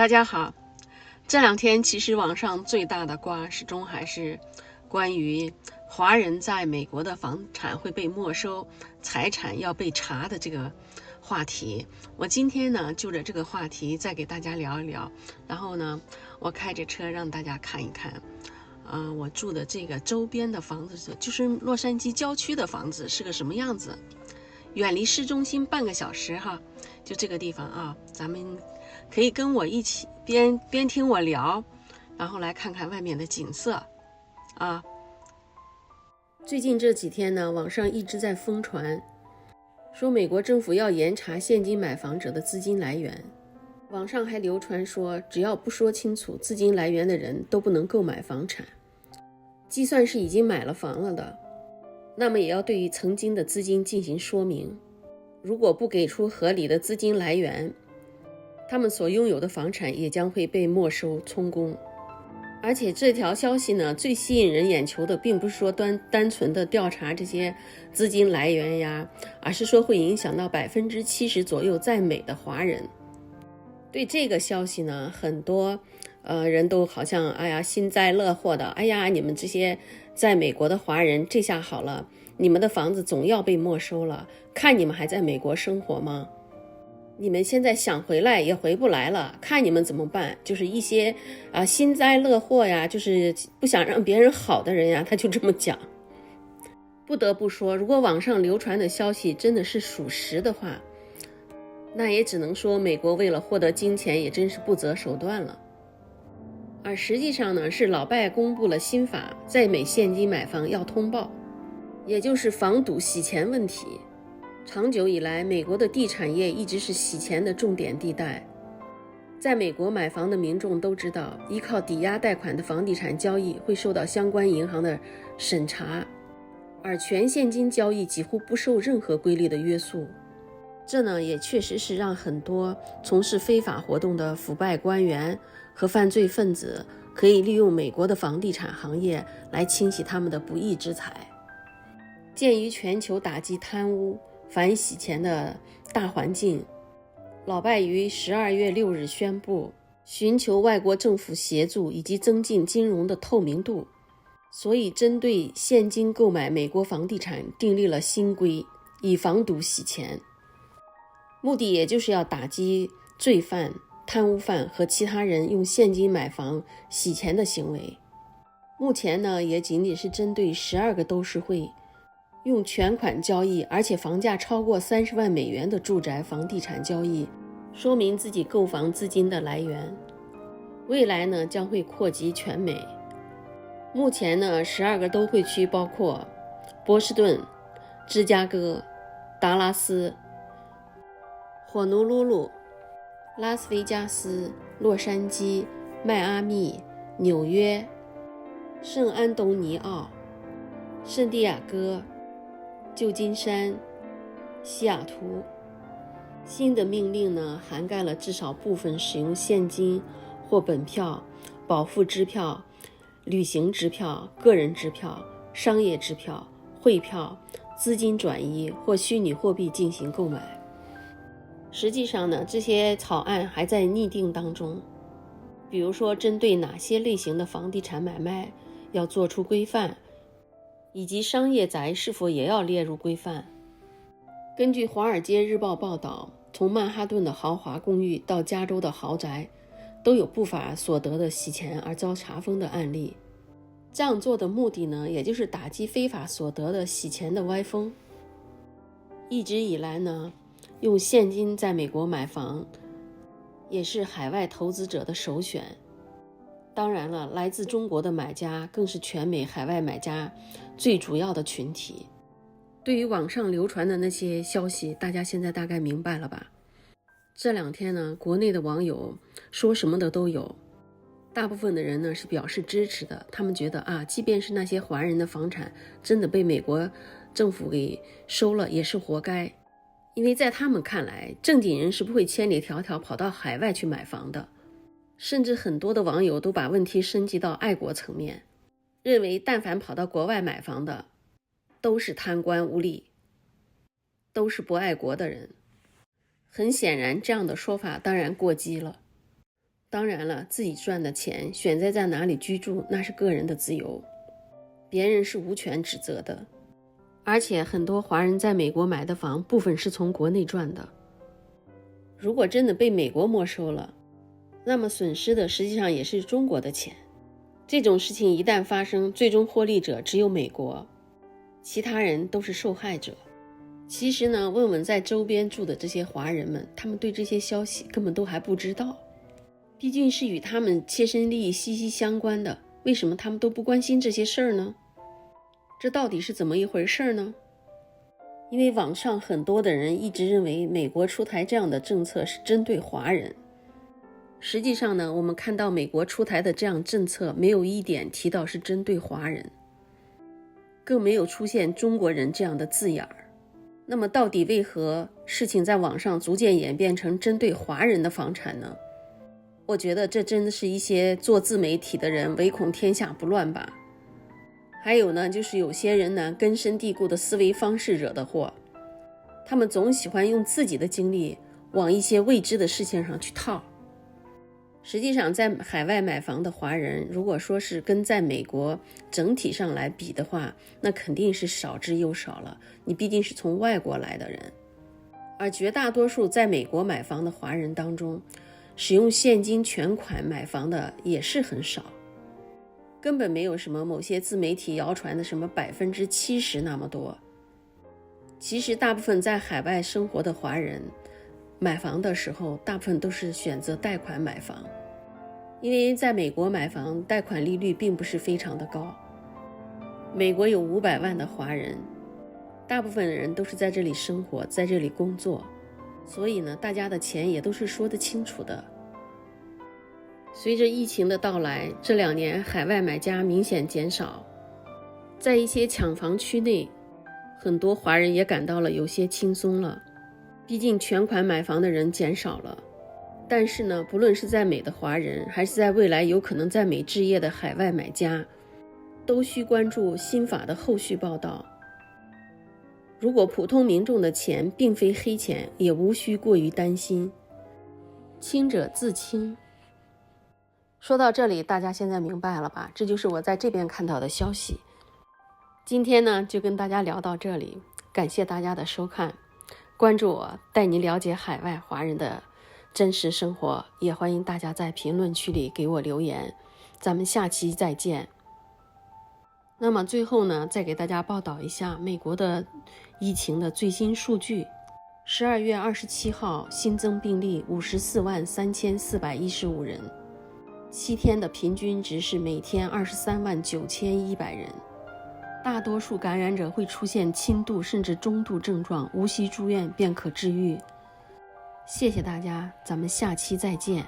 大家好，这两天其实网上最大的瓜始终还是关于华人在美国的房产会被没收、财产要被查的这个话题。我今天呢就着这个话题再给大家聊一聊，然后呢我开着车让大家看一看我住的这个周边的房子，就是洛杉矶郊区的房子是个什么样子，远离市中心半个小时哈，就这个地方啊，咱们可以跟我一起边听我聊，然后来看看外面的景色啊。最近这几天呢，网上一直在疯传，说美国政府要严查现金买房者的资金来源。网上还流传说，只要不说清楚资金来源的人都不能购买房产。计算是已经买了房了的，那么也要对于曾经的资金进行说明。如果不给出合理的资金来源，他们所拥有的房产也将会被没收充公。而且这条消息呢，最吸引人眼球的并不是说单纯的调查这些资金来源呀，而是说会影响到70%左右在美的华人。对这个消息呢，很多人都好像幸灾乐祸的，你们这些在美国的华人，这下好了，你们的房子总要被没收了，看你们还在美国生活吗？你们现在想回来也回不来了，看你们怎么办？就是一些幸灾乐祸呀，就是不想让别人好的人呀，他就这么讲。不得不说，如果网上流传的消息真的是属实的话，那也只能说美国为了获得金钱也真是不择手段了。而实际上呢，是老拜公布了新法，在美现金买房要通报，也就是防赌洗钱问题。长久以来，美国的地产业一直是洗钱的重点地带。在美国买房的民众都知道，依靠抵押贷款的房地产交易会受到相关银行的审查，而全现金交易几乎不受任何规律的约束。这呢，也确实是让很多从事非法活动的腐败官员和犯罪分子可以利用美国的房地产行业来清洗他们的不义之财。鉴于全球打击贪污、反洗钱的大环境，老拜于12月6日宣布，寻求外国政府协助以及增进金融的透明度，所以针对现金购买美国房地产订立了新规，以防赌洗钱。目的也就是要打击罪犯、贪污犯和其他人用现金买房洗钱的行为。目前呢，也仅仅是针对12个都市会用全款交易，而且房价超过30万美元的住宅房地产交易，说明自己购房资金的来源。未来呢，将会扩及全美。目前呢，12个都会区包括波士顿、芝加哥、达拉斯、火奴鲁鲁、拉斯维加斯、洛杉矶、迈阿密、纽约、圣安东尼奥、圣地亚哥、旧金山、西雅图。新的命令呢，涵盖了至少部分使用现金或本票、保付支票、旅行支票、个人支票、商业支票、汇票、资金转移或虚拟货币进行购买。实际上呢，这些草案还在拟定当中，比如说针对哪些类型的房地产买卖要做出规范，以及商业宅是否也要列入规范。根据《华尔街日报》报道，从曼哈顿的豪华公寓到加州的豪宅，都有不法所得的洗钱而遭查封的案例。这样做的目的呢，也就是打击非法所得的洗钱的歪风。一直以来呢，用现金在美国买房也是海外投资者的首选。当然了，来自中国的买家更是全美海外买家最主要的群体。对于网上流传的那些消息，大家现在大概明白了吧？这两天呢，国内的网友说什么的都有，大部分的人呢是表示支持的。他们觉得即便是那些华人的房产真的被美国政府给收了，也是活该。因为在他们看来，正经人是不会千里迢迢跑到海外去买房的。甚至很多的网友都把问题升级到爱国层面，认为但凡跑到国外买房的都是贪官污吏，都是不爱国的人。很显然，这样的说法当然过激了。当然了，自己赚的钱选择在哪里居住，那是个人的自由，别人是无权指责的。而且很多华人在美国买的房，部分是从国内赚的。如果真的被美国没收了，那么损失的实际上也是中国的钱。这种事情一旦发生，最终获利者只有美国，其他人都是受害者。其实呢，问问在周边住的这些华人们，他们对这些消息根本都还不知道，毕竟是与他们切身利益息息相关的，为什么他们都不关心这些事儿呢？这到底是怎么一回事呢？因为网上很多的人一直认为美国出台这样的政策是针对华人，实际上呢，我们看到美国出台的这样政策没有一点提到是针对华人，更没有出现中国人这样的字眼儿。那么到底为何事情在网上逐渐演变成针对华人的房产呢？我觉得这真的是一些做自媒体的人唯恐天下不乱吧。还有呢，就是有些人呢根深蒂固的思维方式惹的祸，他们总喜欢用自己的经历往一些未知的事情上去套。实际上在海外买房的华人，如果说是跟在美国整体上来比的话，那肯定是少之又少了，你毕竟是从外国来的人。而绝大多数在美国买房的华人当中，使用现金全款买房的也是很少，根本没有什么某些自媒体谣传的什么70%那么多。其实大部分在海外生活的华人买房的时候，大部分都是选择贷款买房，因为在美国买房贷款利率并不是非常的高。美国有500万的华人，大部分的人都是在这里生活，在这里工作，所以呢，大家的钱也都是说得清楚的。随着疫情的到来，这2年海外买家明显减少，在一些抢房区内，很多华人也感到了有些轻松了，毕竟全款买房的人减少了。但是呢，不论是在美的华人，还是在未来有可能在美置业的海外买家，都需关注新法的后续报道。如果普通民众的钱并非黑钱，也无需过于担心，清者自清。说到这里，大家现在明白了吧？这就是我在这边看到的消息。今天呢，就跟大家聊到这里，感谢大家的收看，关注我，带你了解海外华人的真实生活，也欢迎大家在评论区里给我留言，咱们下期再见。那么最后呢，再给大家报道一下美国的疫情的最新数据。12月27号新增病例543415人，7天的平均值是每天239100人。大多数感染者会出现轻度甚至中度症状，无需住院便可治愈。谢谢大家，咱们下期再见。